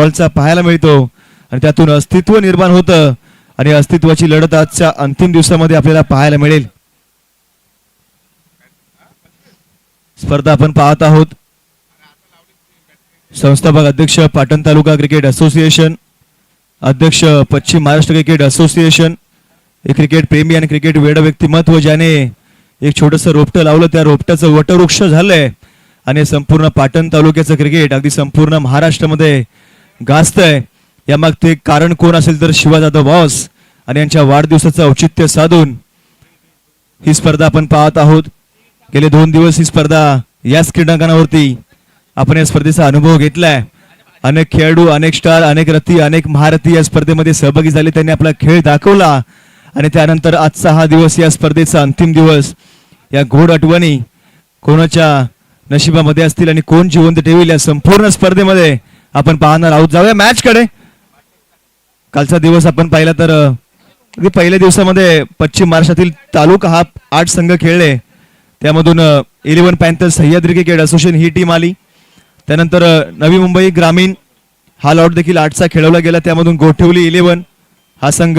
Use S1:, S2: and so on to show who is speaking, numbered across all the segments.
S1: बॉलचा पाहायला मिळतो आणि त्यातून अस्तित्व निर्माण होतं आणि अस्तित्वाची लढत आजच्या अंतिम दिवसामध्ये आपल्याला पाहायला मिळेल. स्पर्धा आपण पाहत आहोत. संस्थापक अध्यक्ष पाटण तालुका क्रिकेट असोसिएशन, अध्यक्ष पश्चिम महाराष्ट्र क्रिकेट असोसिएशन, एक क्रिकेट प्रेमी आणि क्रिकेट वेड व्यक्तिमत्व ज्याने एक छोटंसं रोपटं लावलं, त्या रोपट्याचं वटवृक्ष झालंय आणि संपूर्ण पाटण तालुक्याचं क्रिकेट अगदी संपूर्ण महाराष्ट्रामध्ये गाजतंय. यामागचे कारण कोण असेल तर शिवा जाधव बॉस आणि यांच्या वाढदिवसाचं औचित्य साधून ही स्पर्धा आपण पाहत आहोत. गेले 2 दिवस ही स्पर्धा याच क्रीडांगणावरती आपण या स्पर्धेचा अनुभव घेतलाय. अनेक खेळाडू, अनेक स्टार, अनेक रथी, अनेक महारथी या स्पर्धेमध्ये सहभागी झाले. त्यांनी आपला खेळ दाखवला आणि त्यानंतर आजचा हा दिवस, या स्पर्धेचा अंतिम दिवस, या गोड आठवणी कोणाच्या नशिबामध्ये असतील आणि कोण जिवंत ठेवील या संपूर्ण स्पर्धेमध्ये आपण पाहणार आहोत. जाऊया मॅच कडे. कालचा दिवस आपण पाहिला तर पहिल्या दिवसामध्ये पश्चिम महाराष्ट्रातील तालुका हा 8 संघ खेळले. त्यामधून 11 पॅन्थर्स सह्याद्री क्रिकेट असोसिएशन ही टीम आली. त्यानंतर नवी मुंबई ग्रामीण हा लॉट देखील 8चा खेळवला गेला. त्यामधून गोठवली 11 हा संघ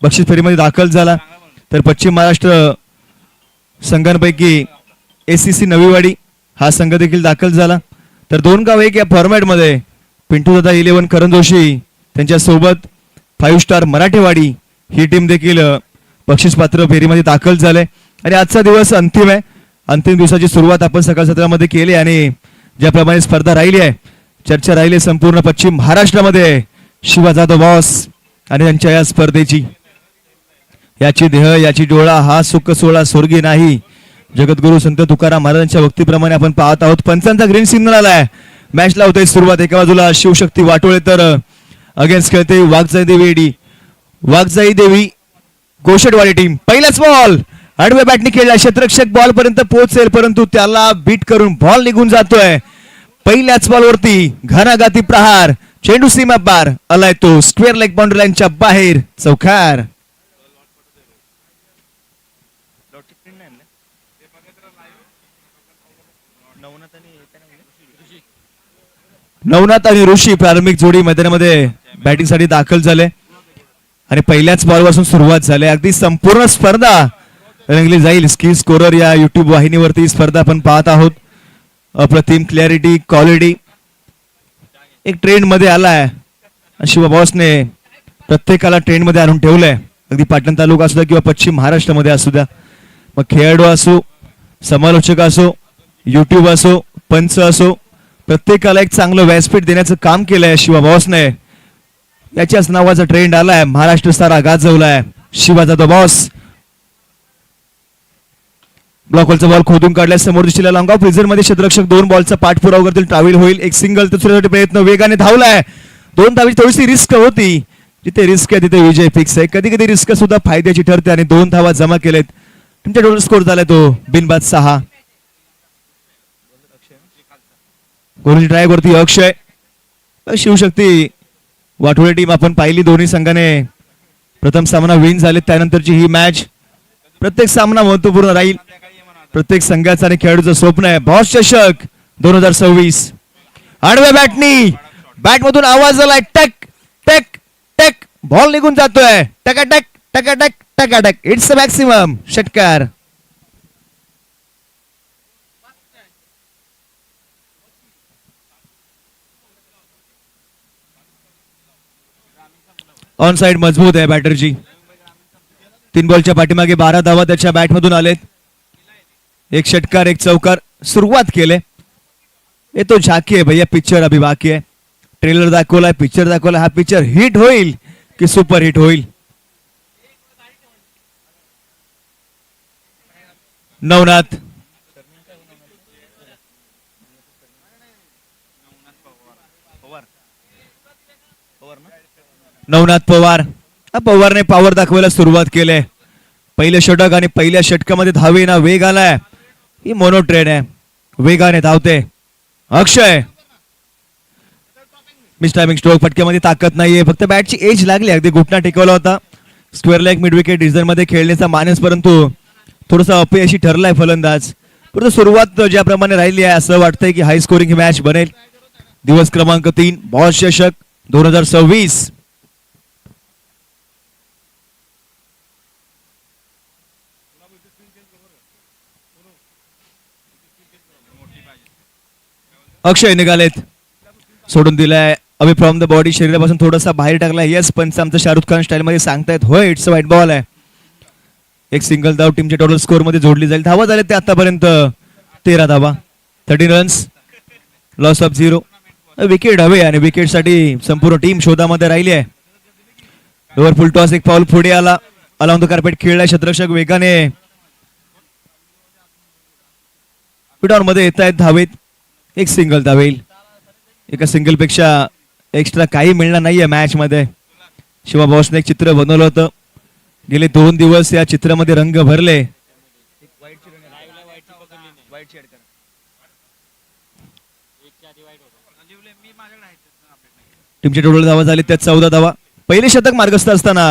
S1: बक्षीस फेरीमध्ये दाखल झाला. तर पश्चिम महाराष्ट्र संघांपैकी एसीसी नवीवाडी हा संघ देखील दाखल झाला. तर 2 गाव 1 या फॉर्मॅटमध्ये पिंटू दादा 11 करण जोशी त्यांच्यासोबत 5 स्टार मराठेवाडी ही टीम देखील बक्षीस पात्र फेरीमध्ये दाखल झाले. आणि आजचा दिवस अंतिम आहे. अंतिम दिवसाची सुरुवात आपण सकाळ सत्रामध्ये केली आणि ज्याप्रमाणे स्पर्धा राहिली आहे, चर्चा राहिली संपूर्ण पश्चिम महाराष्ट्रामध्ये शिवा जाधव बॉस आणि त्यांच्या या स्पर्धेची. याची देह याची डोळा हा सुख सोहळा स्वर्गी नाही, जगद्गुरु संत तुकाराम महाराजांच्या भक्तीप्रमाणे आपण पाहत आहोत. पंचांचा ग्रीन सिग्नल आलाय. मॅच लावतोय सुरुवात. एका बाजूला शिवशक्ती वाटोळे तर अगेन्स्ट खेळते वाघजाई देवी वाघजाई देवी गोशेटवाडी टीम. पहिलाच बॉल आडव्या बॅटने खेळला. क्षेत्ररक्षक बॉल पर्यंत पोहोचेल परंतु त्याला बीट करून बॉल निघून जातोय. पहिल्याच बॉलवरती घणाघाती प्रहार. चेंडू सीमा पार आलाय तो स्क्वेअर लेग बाउंड्री लाईनच्या बाहेर. चौकार. नवनाथ आणि ऋषी प्रारंभिक जोडी मैदानामध्ये बॅटिंग साठी दाखल झाले आणि पहिल्याच बॉलपासून सुरुवात झाली. अगदी संपूर्ण स्पर्धा रंगली जाईल. स्किल स्कोरर या युट्यूब वाहिनीवरती स्पर्धा आपण पाहत आहोत. अप्रतिम क्लॅरिटी, क्वालिटी एक ट्रेंड मध्ये आलाय. शिवा बॉसने प्रत्येकाला ट्रेंड मध्ये आणून ठेवलंय. अगदी पाटण तालुका असू द्या किंवा पश्चिम महाराष्ट्रामध्ये असू द्या, मग खेळाडू असो, समालोचक असो, युट्यूब असो, पंच असो, प्रत्येकाला एक चांगलं व्यासपीठ देण्याचं काम केलंय शिवा बॉसने. याच्याच नावाचा ट्रेंड आलाय. महाराष्ट्र सारा गाजवलाय शिवा जाधव बॉस. ब्लॉकवरचा बॉल खोदून काढल्या. समोर दिशेला लॉंग ऑफ रिझर्व मध्ये क्षेत्ररक्षक 2 बॉलचा पाठपुरावा करतील. ट्रॅव्हल होईल. एक सिंगल दुसऱ्यासाठी प्रयत्न वेगाने धावलाय. 2 धावीची थोडीशी रिस्क होती. जिथे रिस्क आहे तिथे विजय फिक्स आहे. कधी कधी रिस्क सुद्धा फायद्याची ठरते आणि 2 धावा जमा केलेत. तुमच्या टोटल स्कोर झालाय तो बिनबाद 6. गोलंदाजी ट्राय वरती अक्षय. शिवशक्ती वाटोळे टीम आपण पाहिली. दोन्ही संघाने प्रथम सामना विन झाले. त्यानंतरची ही मॅच. प्रत्येक सामना महत्वपूर्ण राहील. प्रत्येक संघाचं आणि खेळाडूचं स्वप्न आहे बॉस चषक 2026. आडव्या बॅटनी बॅटमधून आवाज आलाय. टक टक टक बॉल निघून जातोय. टकाटक टकाटक टकाटक. इट्स अ मॅक्सिमम षटकार. ऑन साइड मजबूत आहे बॅटरची. 3 बॉलच्या पाठीमागे 12 धावा त्याच्या बॅटमधून आलेत. एक षटकार एक चौकार. सुरुवात केले. ये तो झाकी है भैया, पिक्चर अभी बाकी है. ट्रेलर दाखवलाय, पिक्चर दाखवलाय. हा पिक्चर हिट होईल की सुपर हिट होईल. नवनाथ नवनाथ पवार. पवारने पॉवर दाखवायला सुरुवात केली. पहिले षटक आणि पहिल्या षटकामध्ये धावेना वेग आलाय. ही मोनो ट्रेन आहे. वेगाने धावते अक्षय. Miss timing stroke. फटक्यामध्ये ताकद नाहीये, फक्त बॅटची एज लागली. अगदी घुटना टेकवला होता. Square leg mid wicket design मध्ये खेळण्याचा मानस परंतु थोडासा अपयशी ठरलाय फलंदाज. परंतु सुरुवात ज्याप्रमाणे राहिली आहे असं वाटतंय की हाय स्कोरिंग ही मॅच बनेल. दिवस क्रमांक 3 बॉस चषक 2026. अक्षय निघालेत, सोडून दिलाय अवे फ्रॉम द बॉडी, शरीरापासून थोडासा बाहेर टाकला. येस, पंच आमचं शाहरुख खान स्टाईल मध्ये सांगतायत होय, इट्स अ व्हाईट बॉल आहे. एक सिंगल धाव टीमच्या टोटल स्कोर मध्ये जोडली जाईल. धावा झाले ते आतापर्यंत 13 धावा, 13 रन्स, लॉस ऑफ 0. विकेट हवे आणि विकेट साठी संपूर्ण टीम शोधामध्ये राहिली आहे. लोअर फुल टॉस, एक पाऊल पुढे आला, अलॉंग द कार्पेट खेळलाय क्षेत्ररक्षक वेगाने पिटॉन मध्ये येत आहेत धावेत. एक सिंगल धावेल, एका सिंगल पेक्षा एक्स्ट्रा काही मिळणार नाहीये मॅच मध्ये. शिवा बॉसने एक चित्र बनवलं होतं, गेले 2 दिवस या चित्रामध्ये रंग भरले. टीमचे टोटल धावा झाले त्यात 14 धावा. पहिले शतक मार्गस्थ असताना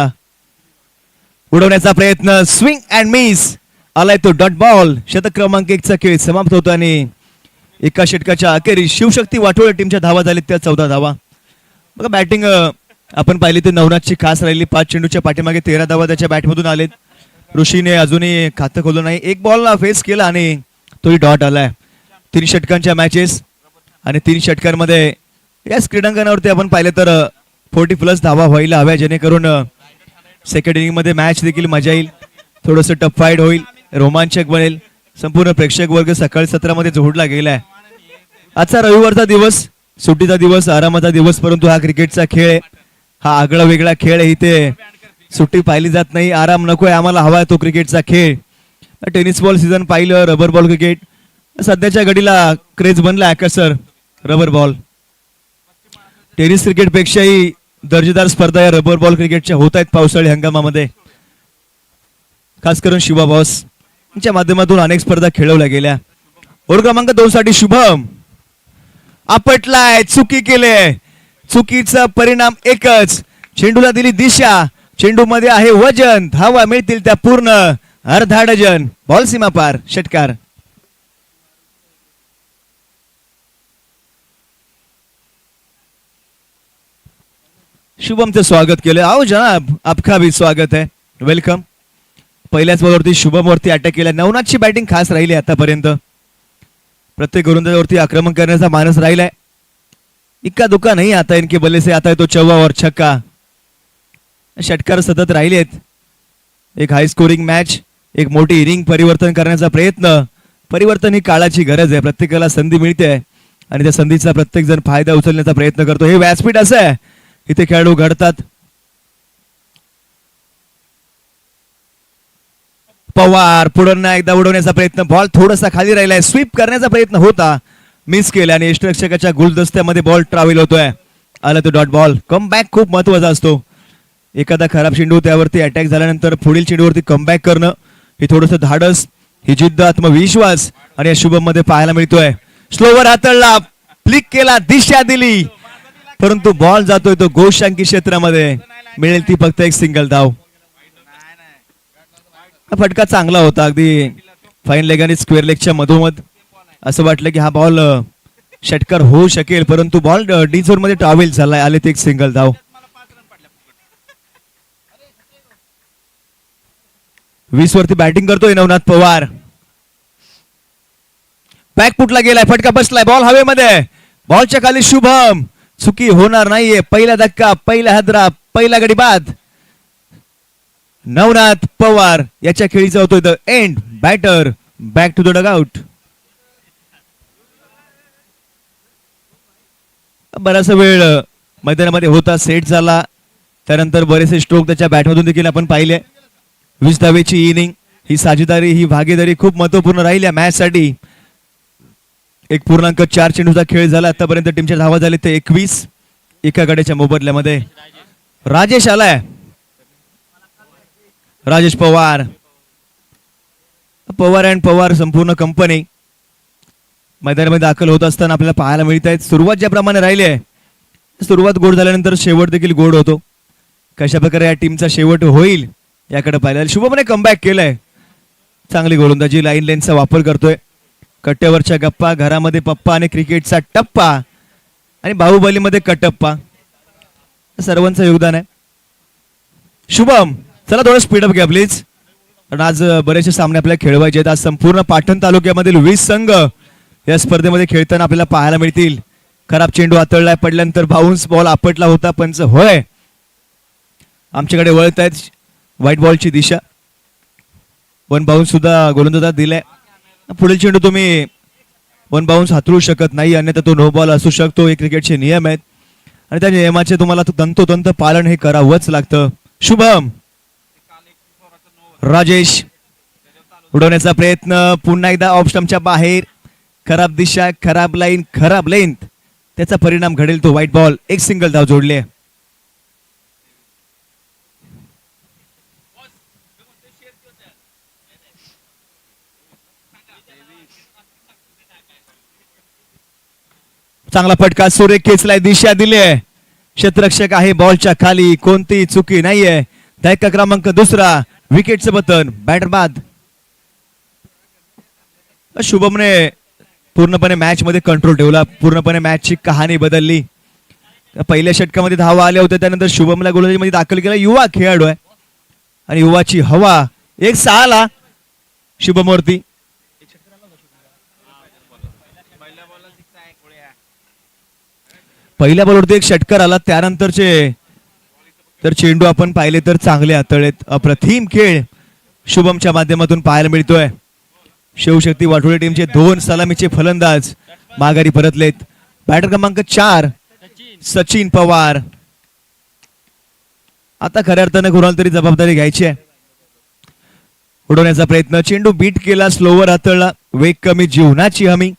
S1: उडवण्याचा प्रयत्न, स्विंग अँड मिस, आलाय तो डॉट बॉल. शतक क्रमांक 1 चा खेळ समाप्त होतो आणि एका षटकाच्या अखेरीस शिवशक्ती वाटोळे टीमच्या धावा झाले त्या 14 धावा. बघा बॅटिंग आपण पाहिली ते नवनाथची खास राहिली. 5 चेंडूच्या पाठीमागे 13 धावा त्याच्या बॅटमधून आलेत. ऋषीने अजूनही खातं खोललं नाही, एक बॉलला फेस केला आणि तोही डॉट आलाय. 3 षटकांच्या मॅचेस आणि 3 षटकांमध्ये याच क्रीडांगणावरती आपण पाहिलं तर 40+ धावा व्हायला हव्या, जेणेकरून सेकंड इनिंग मध्ये मॅच देखील मजा येईल, थोडंसं टफ फाईट होईल, रोमांचक बनेल. संपूर्ण प्रेक्षक वर्ग सकाळी सत्रामध्ये जोडला गेलाय. आजचा रविवारचा दिवस, सुट्टीचा दिवस, आरामाचा दिवस, परंतु हा क्रिकेटचा खेळ आहे, हा आगळा वेगळा खेळ आहे. इथे सुट्टी पाहिली जात नाही, आराम नकोय आम्हाला, हवा तो क्रिकेटचा खेळ. टेनिस बॉल सीझन पाहिलं, रबर बॉल क्रिकेट सध्याच्या घडीला क्रेज बनला आकर्षक रबर बॉल. टेनिस क्रिकेट पेक्षाही दर्जेदार स्पर्धा या रबर बॉल क्रिकेटच्या होत आहेत पावसाळी हंगामामध्ये. खास करून शिवा बॉस यांच्या माध्यमातून अनेक स्पर्धा खेळवल्या गेल्या. ओव्हर क्रमांक 2 साठी शुभम आपटलाय, चुकी केले, चुकीचा परिणाम एकच, चेंडूला दिली दिशा, चेंडू मध्ये आहे वजन, धावा मिळतील त्या पूर्ण अर्धा डझन. बॉल सीमा पार, षटकार. शुभमचं स्वागत केलं. आओ जनाब, आपका भी स्वागत है, वेलकम. पहिल्याच बॉलवरती शुभम वरती अटॅक केला. नवनाथची बॅटिंग खास राहिली आतापर्यंत, प्रत्येक गोलंदाजावरती आक्रमण करण्याचा मानस राहिलाय. इक्का दुक्का नाही आता इनके बल्ले से, आता है तो चौवा और छक्का. षटकार सतत राहिलेत. एक हाय स्कोरिंग मॅच, एक मोठी इनिंग परिवर्तन करण्याचा प्रयत्न. परिवर्तन ही काळाची गरज आहे, प्रत्येकाला संधी मिळते आणि त्या संधीचा प्रत्येक जण फायदा उचलण्याचा प्रयत्न करतो. हे व्यासपीठ असं आहे, इथे खेळाडू घडतात. पवार पुढे एकदा उडवण्याचा प्रयत्न, बॉल थोडासा खाली राहिलाय, स्वीप करण्याचा प्रयत्न होता, मिस केला आणि यष्टरक्षकाच्या गुलदस्त्यामध्ये बॉल ट्रॅव्हल होतोय. आला तो डॉट बॉल. कमबॅक खूप महत्वाचा असतो. एखादा खराब चेंडू त्यावरती अटॅक झाल्यानंतर पुढील चेंडूवरती कमबॅक करणं, हे थोडंसं धाडस, ही जिद्द, आत्मविश्वास आणि या शुभम मध्ये पाहायला मिळतोय. स्लोवर हाताळला, फ्लिक केला, दिशा दिली, परंतु बॉल जातोय तो गोशांकी क्षेत्रामध्ये, मिळेल ती फक्त एक सिंगल धाव. फटका चांगला होता, अगदी फाईन लेग आणि स्क्वेअर लेगच्या मधोमध. असं वाटलं की हा बॉल षटकार होऊ शकेल, परंतु बॉल डी झोन मध्ये ट्रॅव्हल झालाय. आले ते एक सिंगल धाव. 20 वरती बॅटिंग करतोय नवनाथ पवार. बॅक फुटला गेलाय, फटका बसलाय, बॉल हवेमध्ये, बॉलच्या खाली शुभम. चुकी होणार नाहीये. पहिला धक्का, पहिला हदरा, पहिला गडी बाद. नवनाथ पवार याच्या खेळीचा होतोय the end. Batter back to the dugout. बराचसा वेळ मैदानामध्ये होता, सेट झाला, त्यानंतर बरेचसे स्ट्रोक त्याच्या बॅटमधून देखील आपण पाहिले. 20 धावेची इनिंग, ही साझेदारी, ही भागीदारी खूप महत्वपूर्ण राहील या मॅच साठी. 1.4 चेंडूचा खेळ झाला आतापर्यंत. टीमच्या धावा झाले ते 21. एका गड्याच्या मोबदल्यामध्ये राजेश आलाय, राजेश पवार. पवार अँड पवार संपूर्ण कंपनी मैदानामध्ये दाखल होत असताना आपल्याला पाहायला मिळत आहेत. सुरुवात ज्याप्रमाणे राहिली आहे, सुरुवात गोड झाल्यानंतर शेवट देखील गोड होतो. कशा प्रकारे या टीमचा शेवट होईल याकडे पाहिलं. शुभमने कमबॅक केलंय, चांगली गोलंदाजी, लाईन लेनचा वापर करतोय. कट्ट्यावरच्या गप्पा, घरामध्ये पप्पा आणि क्रिकेटचा टप्पा. आणि बाहुबलीमध्ये कटप्पा सर्वांचं योगदान आहे. शुभम चला थोडं स्पीडअप घ्या प्लीज, कारण आज बरेचसे सामने आपल्याला खेळवायचे आहेत. आज संपूर्ण पाटण तालुक्यामधील 20 संघ या स्पर्धेमध्ये खेळताना आपल्याला पाहायला मिळतील. खराब चेंडू हातळलाय, पडल्यानंतर बाउन्स बॉल आपटला होता. पंच होय आमच्याकडे वळत आहेत व्हाईट बॉलची दिशा. वन बाउन्स सुद्धा गोलंदाजात दिलाय. पुढील चेंडू तुम्ही वन बाउन्स हातळू शकत नाही, अन्यथा तो नो बॉल असू शकतो. हे क्रिकेटचे नियम आहेत आणि त्या नियमाचे तुम्हाला तंतोतंत पालन हे करावंच लागतं. शुभम राजेश उडवण्याचा प्रयत्न, पुन्हा एकदा ऑफ स्टंपच्या बाहेर. खराब दिशा, खराब लाईन, खराब लेंथ, त्याचा परिणाम घडेल तो व्हाईट बॉल. एक सिंगल धाव जोडले. चांगला फटका, सूर्य खेचलाय, दिशा दिली आहे. क्षेत्ररक्षक आहे बॉलच्या खाली, कोणतीही चुकी नाहीये. धक्का क्रमांक दुसरा, विकेटचं बटन बॅटर बाद. शुभमने पूर्णपणे मॅच मध्ये कंट्रोल ठेवला, पूर्णपणे मॅचची कहाणी बदलली. पहिल्या षटकामध्ये धावा आल्या होत्या, त्यानंतर शुभमला गोलंदाजीमध्ये दाखल केला. युवा खेळाडू आहे आणि युवाची हवा. एक 6 शुभमवरती. पहिल्या बॉलवरती एक षटकार आला, त्यानंतरचे तर चेंडू आपण पाहिले तर चांगले हातळलेत. अप्रतिम खेळ शुभमच्या माध्यमातून पाहायला मिळतोय. शिवशक्ती वाटोळे टीमचे 2 सलामीचे फलंदाज माघारी परतलेत. बॅटर क्रमांक 4 सचिन पवार. आता खऱ्या अर्थाने कोणाला तरी जबाबदारी घ्यायची आहे. उडवण्याचा प्रयत्न, चेंडू बीट केला, स्लोवर हातळला, वेग कमी, जीवनाची हमी.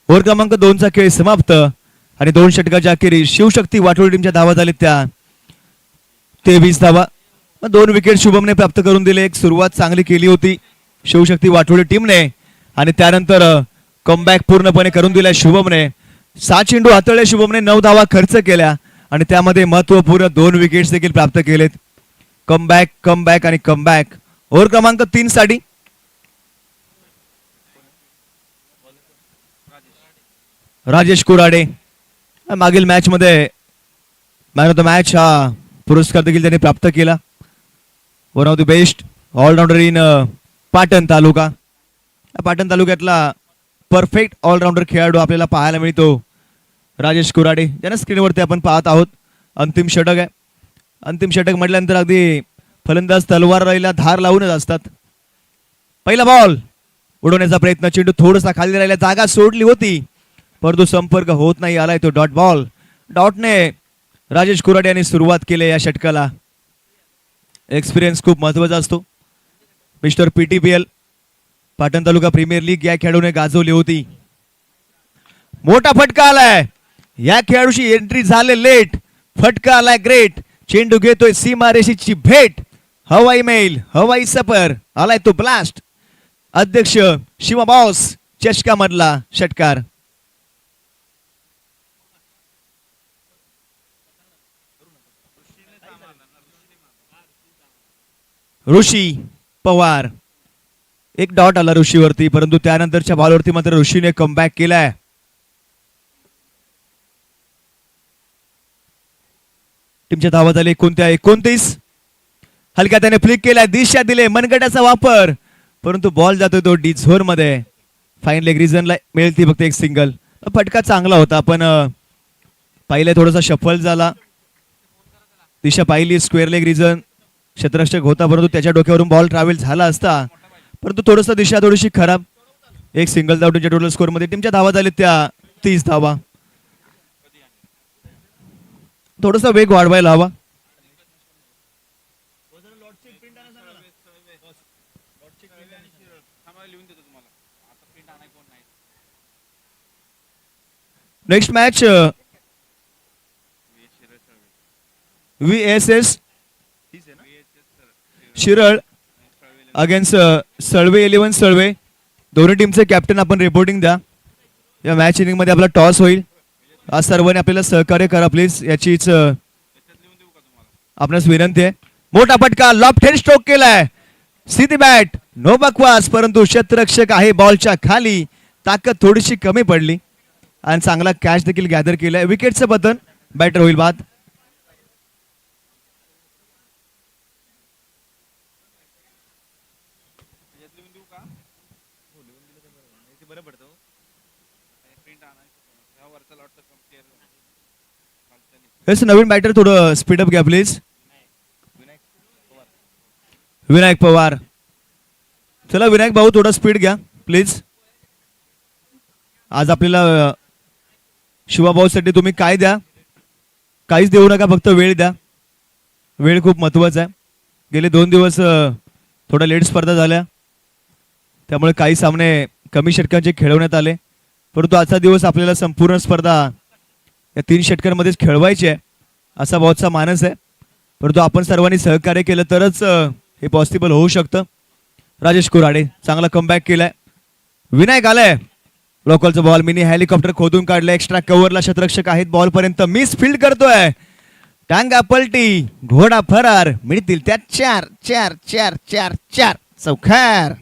S1: ओव्हर क्रमांक 2चा खेळ समाप्त आणि 2 षटकाच्या अखेरीस शिवशक्ती वाटोळे टीमच्या धावा झाल्या त्या 23 धावा. 2 विकेट शुभमने प्राप्त करून दिले. एक सुरुवात चांगली केली होती शिवशक्ती वाटोळे टीमने आणि त्यानंतर कमबॅक पूर्णपणे करून दिला शुभमने. 6 चेंडू हातळले शुभमने, 9 धावा खर्च केल्या आणि त्यामध्ये महत्वपूर्ण 2 विकेट्स देखील प्राप्त केलेत. कमबॅक, कमबॅक आणि कमबॅक. ओव्हर क्रमांक 3 साठी राजेश कुराडे. मागील मॅच मध्ये मॅन ऑफ द मॅच हा पुरस्कार देखील त्यांनी प्राप्त केला. One of the best allrounder in Patan taluka. Patan तालुक्यातला परफेक्ट ऑलराऊंडर खेळाडू आपल्याला पाहायला मिळतो राजेश कुराडे, ज्यांना स्क्रीनवरती आपण पाहत आहोत. अंतिम षटक आहे. अंतिम षटक म्हटल्यानंतर अगदी फलंदाज तलवारीला धार लावूनच असतात. पहिला बॉल उडवण्याचा प्रयत्न, चेंडू थोडासा खाली राहिला, जागा सोडली होती परंतु संपर्क होत नाही, आलाय तो डॉट बॉल. डॉटने राजेश कुराडे यांनी सुरुवात केली या षटकाला. एक्सपिरियन्स खूप महत्वाचा असतो. मिस्टर PTPL पाटण तालुका प्रीमियर लीग या खेळाडूने गाजवली होती. मोठा फटका आलाय, या खेळाडूची एंट्री झाले लेट. फटका आलाय ग्रेट, चेंडू घेतोय सीमारेषेची भेट. हवाई मेल, हवाई सफर, आलाय तो ब्लास्ट. अध्यक्ष शिवा बॉस चषका मधला षटकार. ऋषी पवार. एक डॉट आला ऋषीवरती, परंतु त्यानंतरच्या बॉलवरती मात्र ऋषीने कमबॅक केलाय. टीमच्या धावा झाले 29. हलक्या त्याने फ्लिक केलाय, दिशा दिले, मनगटाचा वापर, परंतु बॉल जातोय तो डी झोन मध्ये. फाईन लेग रिझनला मिळते फक्त एक सिंगल. फटका चांगला होता, पण पाहिलं थोडासा शफल झाला. दिशा पाहिली, स्क्वेअर लेग रिझन क्षेत्ररक्षक होता, परंतु त्याच्या डोक्यावरून बॉल ट्रॅव्हल झाला असता, परंतु थोडस दिशा थोडीशी खराब. एक सिंगल धाव टीमच्या टोटल स्कोर मध्ये. टीमच्या धावा झाल्या त्या 30 धावा. थोडासा वेग वाढवायला हवा. Next match VSS Shiral against Salve 11 Salve. दोन्ही टीमचे कॅप्टन आपण रिपोर्टिंग द्या. या मॅच इनिंग मध्ये आपला टॉस होईल. आज सर्वांनी आपल्याला सहकार्य करा प्लीज, याचीच आपणास विनंती आहे. मोठा फटका, लॉफ्ट हेड स्ट्रोक केलाय, सीधी बॅट, नो बकवास, परंतु क्षेत्ररक्षक आहे बॉलच्या खाली, ताकद थोडीशी कमी पडली. आणि चांगला कॅच देखील गॅदर केलाय. विकेटचं पतन, बॅटर होईल बाद. येस, नवीन बॅटर थोडं स्पीडअप घ्या प्लीज. विनायक पवार. चला विनायक भाऊ थोडं स्पीड घ्या प्लीज. आज आपल्याला शिवाभाऊसाठी तुम्ही काय द्या, काहीच देऊ नका, फक्त वेळ द्या. वेळ खूप महत्वाचा आहे. गेले 2 दिवस थोडा लेट स्पर्धा झाल्या, त्यामुळे काही सामने कमी षटकांचे खेळवण्यात आले. परंतु आजचा दिवस आपल्याला संपूर्ण स्पर्धा या 3 षटकांमध्येच खेळवायची आहे असा भाऊचा मानस आहे. परंतु आपण सर्वांनी सहकार्य केलं तरच हे पॉसिबल होऊ शकतं. राजेश कुराडे चांगला कमबॅक केलाय. विनायक आलाय. लोकलचा बॉल, मिनी हेलिकॉप्टर खोदून काढलं. एक्स्ट्रा कव्हरला शतरक्षक आहेत. बॉल पर्यंत मिस फील्ड करतोय. टांगा पलटी, घोडा फरार. मिळतील त्यात 4 4 4 4 4 चौकार.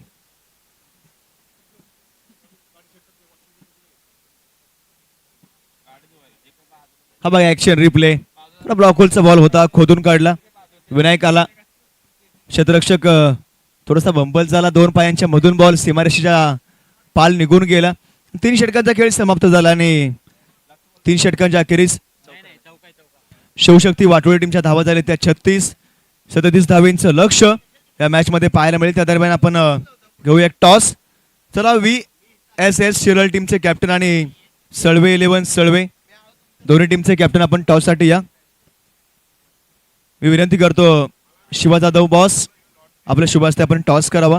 S1: हा बघा ऍक्शन रिप्ले. ब्लॉकहोलचा बॉल होता, खोदून काढला. विनायक आला. शतरक्षक थोडासा बंबल झाला. 2 पायांच्या मधून बॉल सीमारेषेच्या पाल निघून गेला. 3 षटकांचा खेळ समाप्त झाला आणि 3 षटकांच्या अखेरीस शिवशक्ती वाटोळी टीमच्या धावा झाल्या त्या 36 धावेंचं लक्ष या मॅच मध्ये पाहायला मिळेल. त्या दरम्यान आपण घेऊया टॉस. चला VSS शिरल टीमचे कॅप्टन आणि सळवे 11 सळवे दोन्ही टीमचे कॅप्टन आपण टॉस साठी या. मी विनंती करतो शिवा जाधव बॉस, आपल्या शुभ हस्ते आपण टॉस करावा.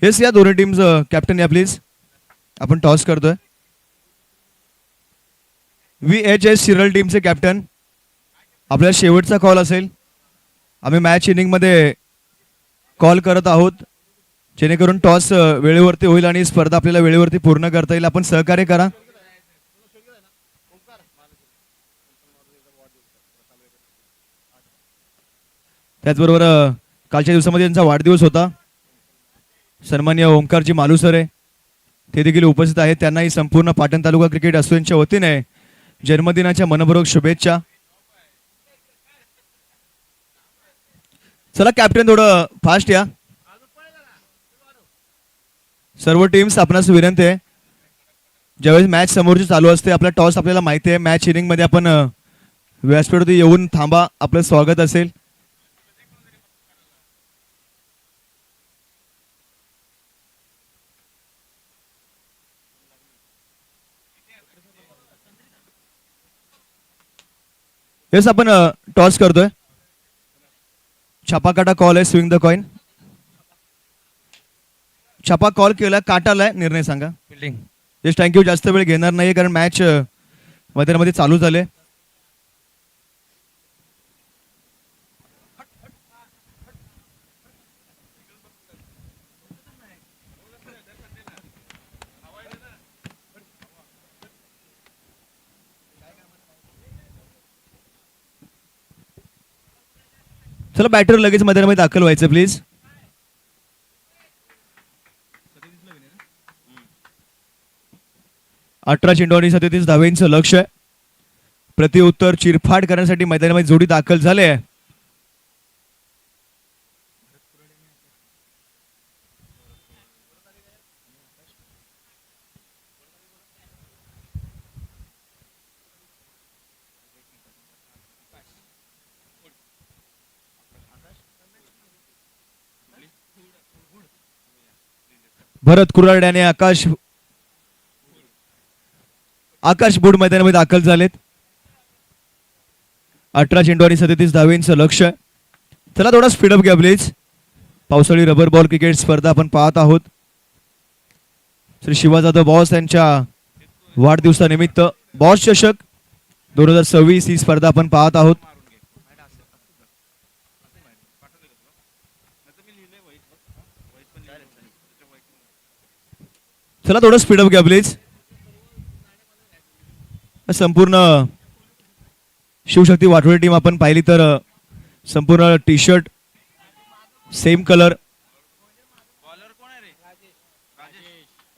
S1: येस, या दोन्ही टीम्स कॅप्टन या प्लीज. आपण टॉस करतोय. VHS शिरल टीमचे कॅप्टन, आपल्याला शेवटचा कॉल असेल. आम्ही मॅच इनिंग मध्ये कॉल करत आहोत जेणेकरून टॉस वेळेवरती होईल आणि स्पर्धा आपल्याला वेळेवरती पूर्ण करता येईल. आपण सहकार्य करा. त्याचबरोबर कालच्या दिवसामध्ये त्यांचा वाढदिवस होता. सन्मान्य ओंकारजी मालुसरे ते देखील उपस्थित आहेत. त्यांनाही संपूर्ण पाटण तालुका क्रिकेट असोसिएशनच्या वतीने जन्मदिनाच्या मनपूर्वक शुभेच्छा. चला कॅप्टन थोडं फास्ट या. सर्व टीम्स आपणास विनंती आहे, ज्यावेळेस मॅच समोरची चालू असते आपला टॉस आपल्याला माहिती आहे, मॅच इनिंग मध्ये आपण व्यासपीठावरती येऊन थांबा, आपलं स्वागत असेल. येस, आपण टॉस करतोय. छापा काटा कॉल आहे. Swing the coin. छापा कॉल केला, काटालाय. निर्णय सांगा. फिल्डिंग. Yes, thank you. जास्त वेळ घेणार नाही कारण मॅच मध्ये चालू झाले. चला बॅटर लगेच मैदानामध्ये दाखल व्हायचं प्लीज. अठरा चेंडू आणि 37 धावेंचं लक्ष आहे. प्रतिउत्तर चिरफाड करण्यासाठी मैदानामध्ये जोडी दाखल झाले. भरत कुराडे आणि आकाश बुड मैदानामध्ये दाखल झालेत. 18 चेंडू आणि 37 धावेंचं लक्ष. चला थोडा स्पीडअप घ्या प्लीज. पावसाळी रबर बॉल क्रिकेट स्पर्धा आपण पाहत आहोत. श्री शिवा जाधव बॉस यांच्या वाढदिवसानिमित्त बॉस चषक 2026 ही स्पर्धा आपण पाहत आहोत. चला थोडं स्पीडअप घ्या प्लीज. संपूर्ण शिवशक्ती वाटोळी टीम आपण पाहिली तर संपूर्ण टी शर्ट सेम कलर,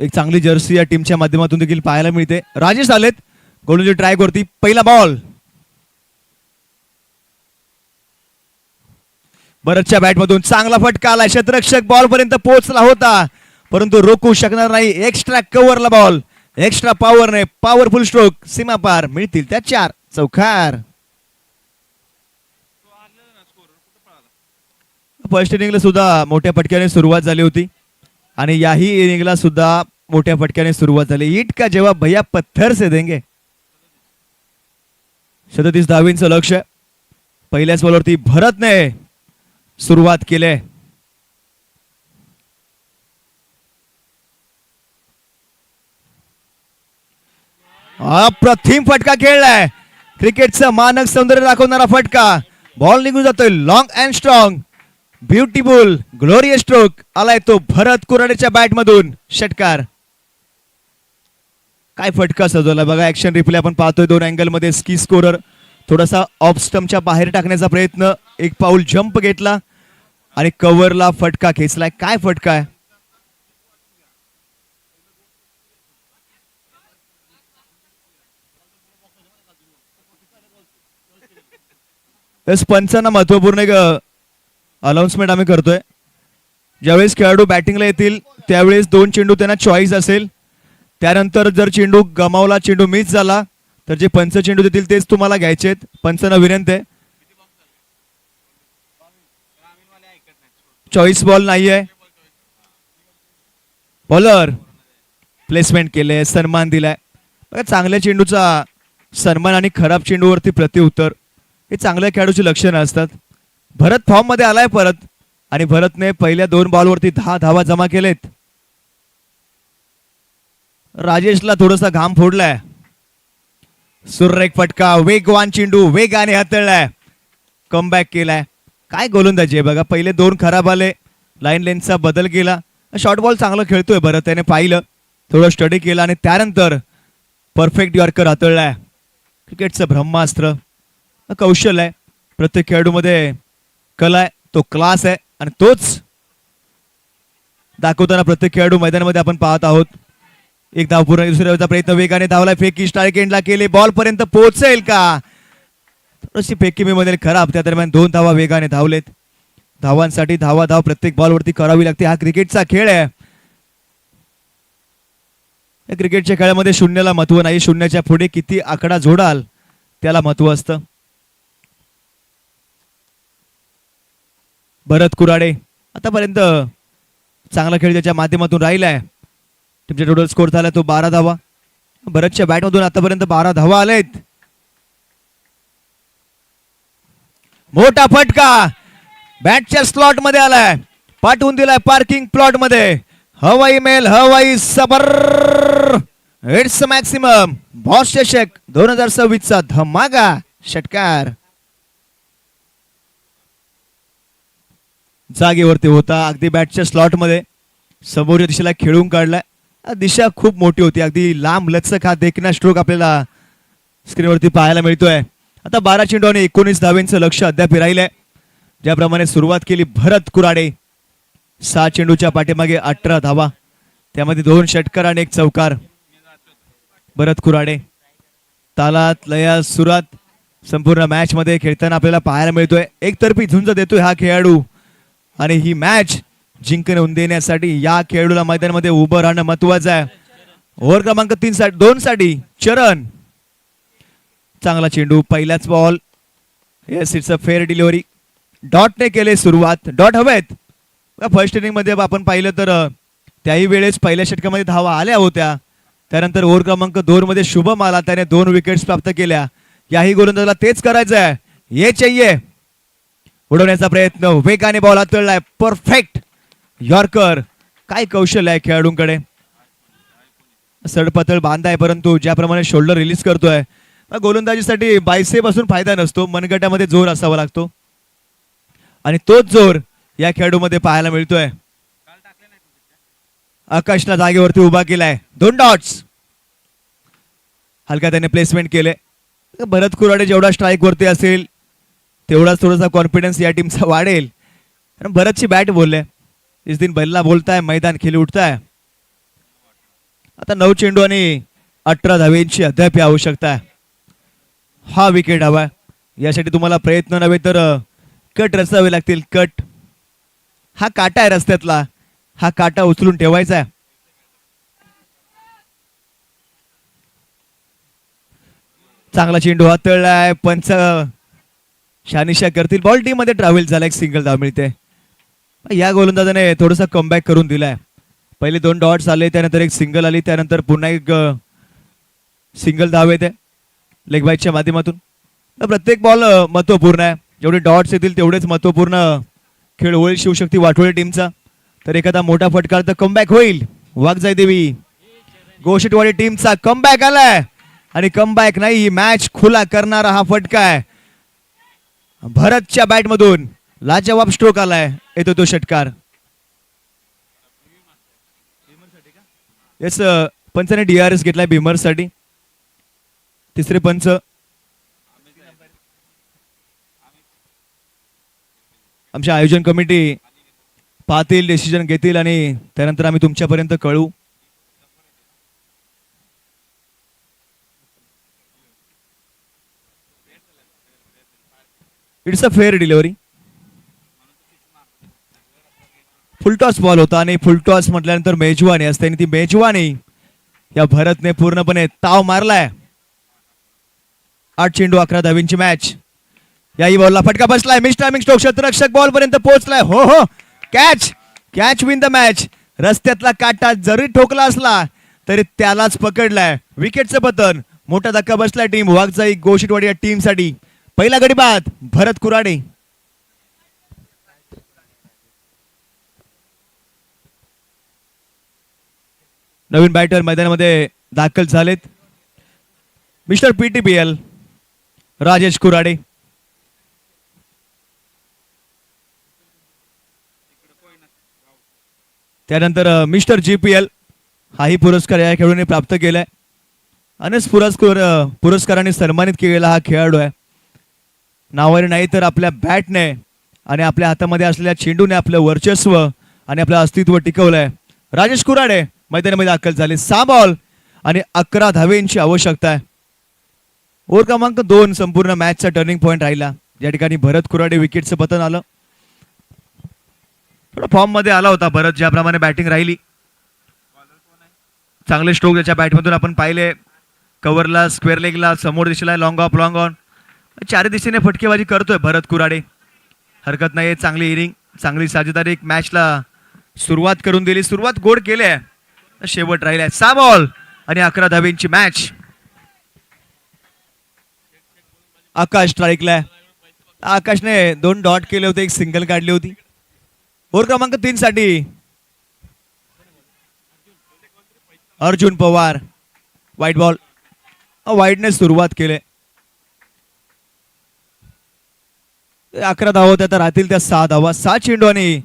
S1: एक चांगली जर्सी या टीमच्या माध्यमातून देखील पाहायला मिळते. राजेश आलेत गोलंदाजी ट्राय करती. पहिला बॉल भरतच्या बॅटमधून चांगला फटका आला. क्षेत्ररक्षक बॉल पर्यंत पोहोचला होता परंतु रोखू शकणार नाही. एक्स्ट्रा कव्हरला बॉल, एक्स्ट्रा पॉवरने पॉवरफुल स्ट्रोक, सीमा पार, मिळतील त्या 4 चौकार. फर्स्ट इनिंगला सुद्धा मोठ्या फटक्याने सुरुवात झाली होती आणि याही इनिंगला सुद्धा मोठ्या फटक्याने सुरुवात झाली. ईट का जवाब भैया पत्थर से देंगे. 37 धावींचं लक्ष. पहिल्याच बॉलवरती भरतने सुरुवात केली. अप्रतिम फटका खेळलाय. क्रिकेटचं मानक सौंदर्य दाखवणारा फटका. बॉल निघून जातोय long and strong. Beautiful glorious stroke आलाय तो भरत कुराडेच्या बॅट मधून. षटकार. काय फटका सजवला बघा. ऍक्शन रिप्ले आपण पाहतोय 2 अँगल मध्ये. स्की स्कोरर थोडासा ऑफ स्टंपच्या बाहेर टाकण्याचा प्रयत्न, एक पाऊल जंप घेतला आणि कव्हरला फटका खेचलाय. काय फटका आहे. पंचांना महत्वपूर्ण एक अनाउन्समेंट आम्ही करतोय. ज्यावेळेस खेळाडू बॅटिंगला येतील त्यावेळेस 2 चेंडू त्यांना चॉईस असेल. त्यानंतर जर चेंडू गमावला, चेंडू मिस झाला तर जे पंच चेंडू देतील तेच तुम्हाला घ्यायचे. पंचांना विनंती आहे. चॉईस बॉल नाहीये. बॉलर प्लेसमेंट केले, सन्मान दिलाय. बघा चांगल्या चेंडूचा सन्मान आणि खराब चेंडूवरती प्रत्युत्तर हे चांगल्या खेळाडूची लक्षणं असतात. भरत फॉर्म मध्ये आलाय परत आणि भरतने पहिल्या 2 बॉलवरती 10 धावा जमा केलेत. राजेशला थोडासा घाम फोडलाय. सुरेख फटका, वेगवान चेंडू वेगाने हाताळलाय, कमबॅक केलाय. काय गोलंदाजी आहे बघा. पहिले 2 खराब आले, लाईन लेन्थचा बदल केला. शॉर्ट बॉल चांगला खेळतोय भरत, त्याने पाहिलं, थोडं स्टडी केलं आणि त्यानंतर परफेक्ट यॉर्कर हाताळलाय. क्रिकेटचं ब्रह्मास्त्र, कौशल्य आहे. प्रत्येक खेळाडूमध्ये कला आहे, तो क्लास आहे आणि तोच दाखवताना प्रत्येक खेळाडू मैदानामध्ये आपण पाहत आहोत. एक धाव पूर्ण, दुसऱ्या प्रयत्न वेगाने धावलाय. फेकी स्ट्राईक एंडला केले. बॉल पर्यंत पोहोचेल का. थोडीशी फेकी मी मध्ये खराब. त्या दरम्यान 2 धावा वेगाने धावलेत. धावांसाठी धाव प्रत्येक बॉलवरती करावी लागते. हा क्रिकेटचा खेळ आहे. या क्रिकेटच्या खेळामध्ये शून्याला महत्व नाही. शून्याच्या पुढे किती आकडा जोडाल त्याला महत्व असतं. भरत कुराडे आतापर्यंत चांगला खेळ त्याच्या माध्यमातून राहिलाय. टीमचा टोटल स्कोर झाला तो 12 धावा. भरतच्या बॅटमधून आतापर्यंत 12 धावा आलेत. मोठा फटका बॅटच्या स्लॉट मध्ये आलाय. पाठवून दिलाय पार्किंग प्लॉट मध्ये. हवाई मेल, हवाई सबर. It's maximum. बॉस चषक 2026 चा धमाका षटकार जागेवरती होता. अगदी बॅटच्या स्लॉट मध्ये समोरच्या दिशेला खेळून काढलाय. दिशा खूप मोठी होती. अगदी लांब लचक हा देखना स्ट्रोक आपल्याला स्क्रीनवरती पाहायला मिळतोय. आता 12 चेंडू आणि 19 धावेंचं लक्ष अद्याप राहिलंय. ज्याप्रमाणे सुरुवात केली भरत कुराडे, 6 चेंडूच्या पाठीमागे 18 धावा, त्यामध्ये 2 षटकार आणि 1 चौकार. भरत कुराडे तालात लयात सुरात संपूर्ण मॅच मध्ये खेळताना आपल्याला पाहायला मिळतोय. एकतर्फी झुंज देतोय हा खेळाडू आणि ही मॅच जिंकून देण्यासाठी या खेळाडूला मैदानामध्ये उभं राहणं महत्वाचं आहे. ओव्हर क्रमांक 2 साठी चरण. चांगला चेंडू, पहिलाच ball. Yes, it's a fair delivery. डॉटने केले सुरुवात. डॉट हवेत. फर्स्ट इनिंग मध्ये आपण पाहिलं तर त्याही वेळेस पहिल्या षटकामध्ये धावा आल्या होत्या. त्यानंतर ओव्हर क्रमांक 2 मध्ये शुभम आला, त्याने 2 विकेट्स प्राप्त केल्या. याही गोलंदाजाला तेच करायचं आहे. ये चाहिए. उडवण्याचा प्रयत्न, वेगाने बॉल हाताळलाय. Perfect yorker. काय कौशल्य आहे खेळाडूंकडे. सडपतळ बांधाय परंतु ज्याप्रमाणे शोल्डर रिलीज करतोय, गोलंदाजीसाठी बायसेप असून फायदा नसतो. मनगटामध्ये जोर असावा लागतो आणि तोच जोर या खेळाडूमध्ये पाहायला मिळतोय. आकाशला जागेवरती उभा केलाय. 2 डॉट्स. हलका त्याने प्लेसमेंट केले. भरत कुराडे जेवढा स्ट्राईक वरती असेल तेवढाच थोडासा कॉन्फिडन्स या टीमचा वाढेल. कारण भरतची बॅट बोलले, इस दिन बल्ला बोलताय मैदान खेळी उठताय. आता 9 चेंडू आणि 18 धावेंची अद्याप आवश्यकता आहे. हा विकेट हवा. यासाठी तुम्हाला प्रयत्न नव्हे तर कट रचावे लागतील. कट. हा काटा आहे रस्त्यातला, हा काटा उचलून ठेवायचा आहे. चांगला चेंडू हातळलाय. पंच शानिशा करतील. बॉल टीम मध्ये ट्रॅव्हल झाला. एक सिंगल धाव मिळते. या गोलंदाजाने थोडासा कमबॅक करून दिलाय. पहिले 2 डॉट्स आले, त्यानंतर एक सिंगल आली, त्यानंतर पुन्हा एक सिंगल धाव येते लेग बाईटच्या माध्यमातून. प्रत्येक बॉल महत्वपूर्ण आहे. जेवढे डॉट्स येतील तेवढेच महत्वपूर्ण खेळ होईल शिवशक्ती वाटोळे टीमचा. तर एखादा मोठा फटका तर कमबॅक होईल. वाघजाई देवी गोशेटवाडी टीमचा कमबॅक आलाय आणि कमबॅक नाही, मॅच खुला करणारा हा फटका आहे. भरतच्या बॅट मधून लाजवाब स्ट्रोक आलाय. येतो तो षटकार. येस, पंचाने DRS घेतलाय भीमर साठी. तिसरे पंच आमच्या आयोजन कमिटी पाहतील, डिसिजन घेतील आणि त्यानंतर आम्ही तुमच्यापर्यंत कळवू. It's a fair delivery. Full toss ball होता आणि फुलटॉस म्हटल्यानंतर मेजवानी असते आणि ती मेजवानी या भरतने पूर्णपणे ताव मारलाय. 8 चेंडू 11 धावींची मॅच. याही बॉलला फटका बसलाय. मिस्टायमिंग स्ट्रोक. क्षेत्ररक्षक बॉल पर्यंत पोहोचलाय. हो हो, catch. Catch win the match. रस्त्यातला काटा जरी ठोकला असला तरी त्यालाच पकडलाय. विकेटचं पतन. मोठा धक्का बसलाय टीम वाघजाई गोशिटवाडी या टीम साठी. पहिला गडी बाद भरत कुराडे. नवीन बॅटर मैदानामध्ये दाखल झालेत. Mister PTPL Rajesh Kurade. त्यानंतर मिस्टर GPL हाही पुरस्कार या खेळाडूने प्राप्त केलाय. अनेक पुरस्कारांनी सन्मानित केलेला हा खेळाडू आहे. नावाने नाही तर आपल्या बॅटने आणि आपल्या हातामध्ये असलेल्या चेंडूने आपलं वर्चस्व आणि आपलं अस्तित्व टिकवलंय. राजेश कुराडे मैदानामध्ये दाखल झाले. 6 बॉल आणि 11 धावेंची आवश्यकता आहे. ओव्हर क्रमांक 2 संपूर्ण मॅचचा टर्निंग पॉइंट राहिला. या ठिकाणी भरत कुराडे विकेटचं पतन आलं. थोडा फॉर्म मध्ये आला होता भरत. ज्याप्रमाणे बॅटिंग राहिली, चांगले स्ट्रोक त्याच्या बॅटमधून आपण पाहिले. कव्हरला, स्क्वेअर लेगला, समोर दिशेला लॉंग ऑफ, लॉंग ऑन, चारी दिशेने फटकेबाजी करतोय भरत कुराडे. हरकत नाही. चांगली इनिंग, चांगली साजेदारी मॅचला सुरुवात करून दिली. सुरुवात गोड केली आहे, शेवट राहिलाय. 6 बॉल आणि 11 धावेंची मॅच. आकाश स्ट्राईकला. आकाशने 2 डॉट केले होते, एक सिंगल काढली होती. ओव्हर क्रमांक 3 साठी अर्जुन पवार. Wide ball. वाईडने सुरुवात केली. 11 धावा होत्या तर राहतील त्या 6 धावा. 6 चेंडू आणि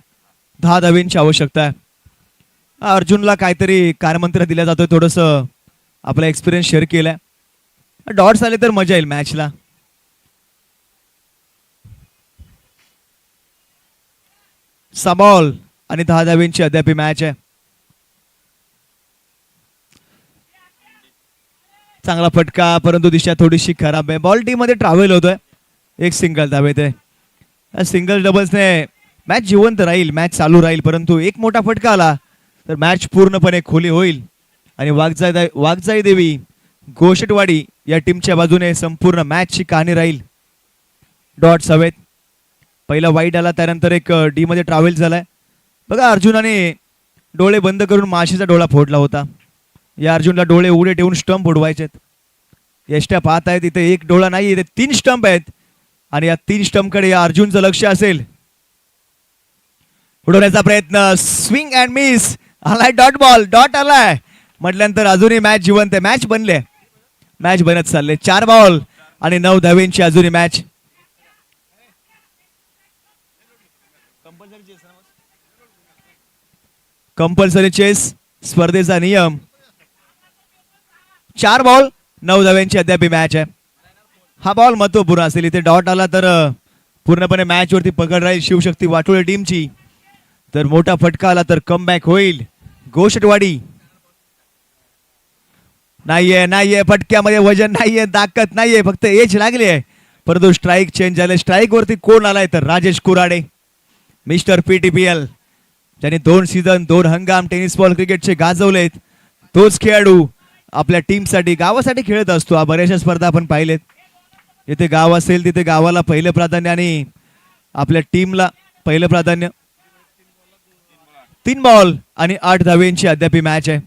S1: 10 धावेंची आवश्यकता आहे. अर्जुनला काहीतरी कारमंत्र दिला जातोय. थोडस आपला एक्सपिरियन्स शेअर केलाय. डॉट्स आले तर मजा येईल मॅचला. बॉल आणि 10 धावेंची अद्याप मॅच आहे. चांगला फटका, परंतु दिशा थोडीशी खराब आहे. बॉल टीम मध्ये ट्रॅव्हल होतोय. एक सिंगल धावेत आहे. सिंगल डबल्सने मॅच जिवंत राहील, मॅच चालू राहील. परंतु एक मोठा फटका आला तर मॅच पूर्णपणे खुली होईल आणि वाघजाई देवी गोशेटवाडी या टीमच्या बाजूने संपूर्ण मॅचची कहाणी राहील. डॉट्स हवेत. पहिला वाईट आला, त्यानंतर एक डी मध्ये ट्रॅव्हल झालाय. बघा, अर्जुनाने डोळे बंद करून माशीचा डोळा फोडला होता. या अर्जुनला डोळे उघडे ठेवून स्टंप उडवायचे. यष्ट्या पाहत आहेत, इथे एक डोळा नाही, इथे 3 स्टंप आहेत आणि या 3 स्टंप कडे या अर्जुनचं लक्ष असेल. उडवण्याचा प्रयत्न, स्विंग अँड मिस. आलाय डॉट बॉल. डॉट आलाय म्हटल्यानंतर अजूनही मॅच जिवंत आहे. मॅच बनले, मॅच बनत चालले. 4 बॉल आणि 9 धावेंची अजूनही मॅच. Compulsory chess. स्पर्धेचा नियम. 4 बॉल 9 धाव्यांची अद्याप मॅच आहे. हा बॉल महत्वपूर्ण असेल. इथे डॉट आला तर पूर्णपणे मॅच वरती पकड राहील शिवशक्ती वाटोळे टीमची. तर मोठा फटका आला तर कमबॅक होईल गोष्टवाडी. नाहीये फटक्यामध्ये वजन नाहीये, ताकद नाहीये, फक्त एज लागली आहे. परंतु स्ट्राईक चेंज झाले. स्ट्राईक वरती कोण आलाय तर राजेश कुराडे, मिस्टर PTPL, ज्याने 2 सीझन 2 हंगाम टेनिस बॉल क्रिकेटचे गाजवलेत. तोच खेळाडू आपल्या टीमसाठी गावासाठी खेळत असतो. बऱ्याचशा स्पर्धा आपण पाहिलेत. जिथे गाव असेल तिथे गावाला पहिलं प्राधान्य आणि आपल्या टीमला पहिलं प्राधान्य. 3 बॉल आणि 8 धावेंची अद्याप मॅच आहे.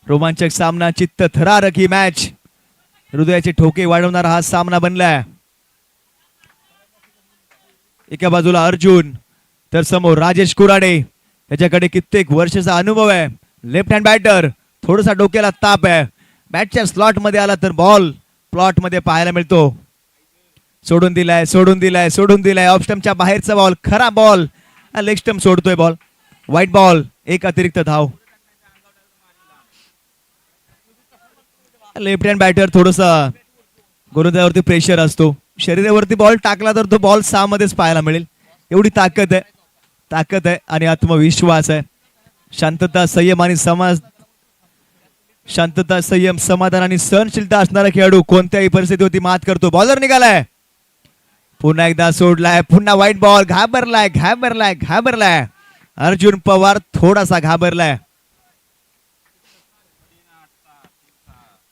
S1: रोमांचक सामना, चित्त थरारक ही मॅच, हृदयाचे ठोके वाढवणारा हा सामना बनलाय. एका बाजूला अर्जुन तर समोर राजेश कुराडे. त्याच्याकडे कित्येक वर्षाचा अनुभव आहे. लेफ्ट हँड बॅटर, थोडासा डोक्याला ताप आहे. बॅटच्या स्लॉट मध्ये आला तर बॉल प्लॉट मध्ये पाहायला मिळतो. सोडून दिलाय ऑफ स्टंपच्या बाहेरचा बॉल, खरा बॉल, लेग स्टंप सोडतोय बॉल. व्हाईट बॉल, एक अतिरिक्त धाव. लेफ्ट हँड बॅटर थोडसा गोलंदाजावरती प्रेशर असतो. शरीरावरती बॉल टाकला तर तो बॉल 6 मध्येच पाहायला मिळेल. एवढी ताकद आहे आणि आत्मविश्वास आहे. शांतता, संयम, समाधान आणि सहनशीलता असणारा खेळाडू कोणत्याही परिस्थितीवरती मात करतो. बॉलर निघालाय, पुन्हा एकदा सोडलाय, पुन्हा व्हाईट बॉल. घाबरलाय अर्जुन पवार, थोडासा घाबरलाय.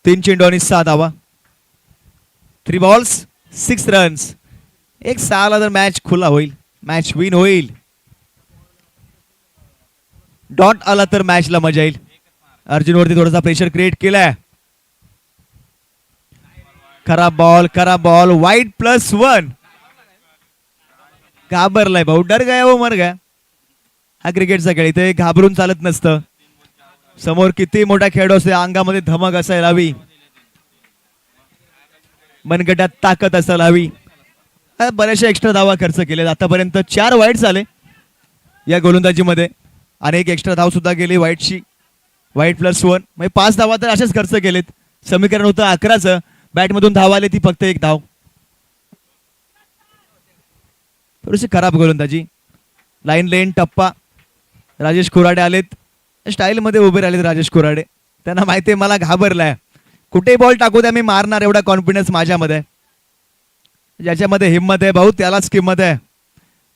S1: 3 चेंडू आणि 6 धावा. 3 बॉल्स 6 रन्स. एक 6 आला तर मॅच खुला होईल, मॅच विन होईल. डॉट आला तर मॅचला मजा येईल. अर्जुन वरती थोडासा प्रेशर क्रिएट केलाय. खराब बॉल, वाईट +1. घाबरलाय भाऊ, डर गया वो मर गया. हा क्रिकेटचा खेळ, इथे घाबरून चालत नसतं. समोर किती मोठा खेळाडू असतो, अंगामध्ये धमक असायला हवी, मनगटात ताकद असायला हवी. बऱ्याचशा एक्स्ट्रा धावा खर्च केले आतापर्यंत. 4 वाईट झाले या गोलंदाजीमध्ये आणि एक एक्स्ट्रा धाव सुद्धा गेली वाईटची. वाईट +1 म्हणजे 5 धावा तर असेच खर्च केलेत. समीकरण होतं 11चं. बॅटमधून धाव आली ती फक्त 1 धाव. थोडीशी खराब गोलंदाजी. लाईन लेन टप्पा. राजेश कुराडे आलेत, स्टाईल मध्ये उभे राहिलेत राजेश कुराडे. त्यांना माहितीये मला घाबरलाय, कुठेही बॉल टाकू द्या मी मारणार, एवढा कॉन्फिडन्स माझ्यामध्ये. ज्याच्यामध्ये हिंमत आहे भाऊ त्यालाच किंमत आहे.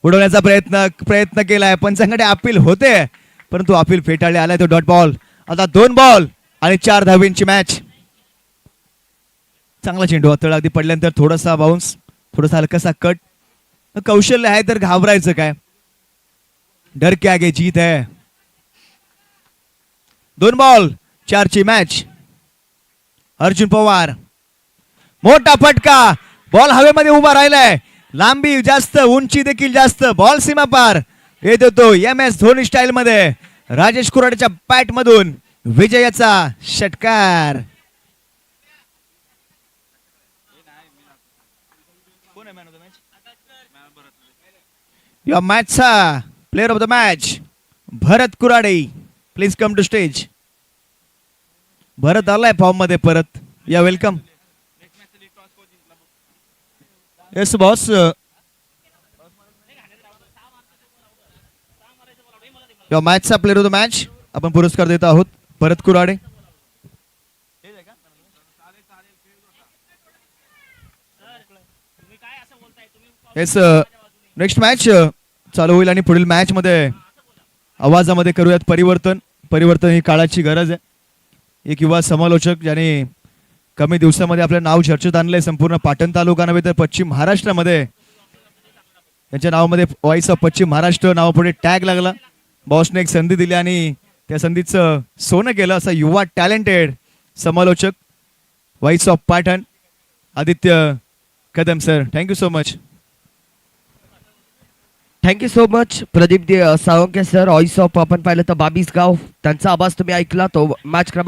S1: उडवण्याचा प्रयत्न केलाय, पंचांकडे अपील होते परंतु अपील फेटाळले. आलाय तो डॉट बॉल. आता 2 बॉल आणि 4 धावेंची मॅच. चांगला चेंडू तळ अगदी पडल्यानंतर थोडासा बाउन्स, थोडासा हलकासा कट. कौशल्य आहे तर घाबरायचं काय, डर के आगे जीत है. 2 बॉल 4 ची मॅच. अर्जुन पवार, मोठा फटका. बॉल हवेमध्ये उभा राहिलाय, लांबी जास्त, उंची देखील जास्त. बॉल सीमा पार येत होतो MS धोनी स्टाईल मध्ये. राजेश कुराडेच्या बॅट मधून विजयाचा षटकार. या मॅचचा player of the match Bharat Kurade. Please come to stage. Bharat आलाय फॉर्म मध्ये परत. या वेलकम. Yes boss. या मॅचचा प्लेयर ऑफ द मॅच आपण पुरस्कार देत आहोत Bharat Kurade. Yes next match चालू होईल आणि पुढील मॅच मध्ये आवाजामध्ये करूयात परिवर्तन ही काळाची गरज आहे. एक युवा समालोचक ज्याने कमी दिवसामध्ये आपलं नाव चर्चेत आणलंय. संपूर्ण पाटण तालुका नव्हे तर पश्चिम महाराष्ट्रामध्ये त्यांच्या नावामध्ये व्हॉइस ऑफ पश्चिम महाराष्ट्र नावापुढे टॅग लागला. बॉसने एक संधी दिली आणि त्या संधीचं सोनं केलं. असा युवा टॅलेंटेड समालोचक voice of Patan Aditya Kadam sir. Thank you so much.
S2: Thank you so much Pradeep Sawanke sir. Voice of आपण पाहिलं तर 22 गाव, त्यांचा आवाज तुम्ही ऐकला. तो मॅच क्रमांक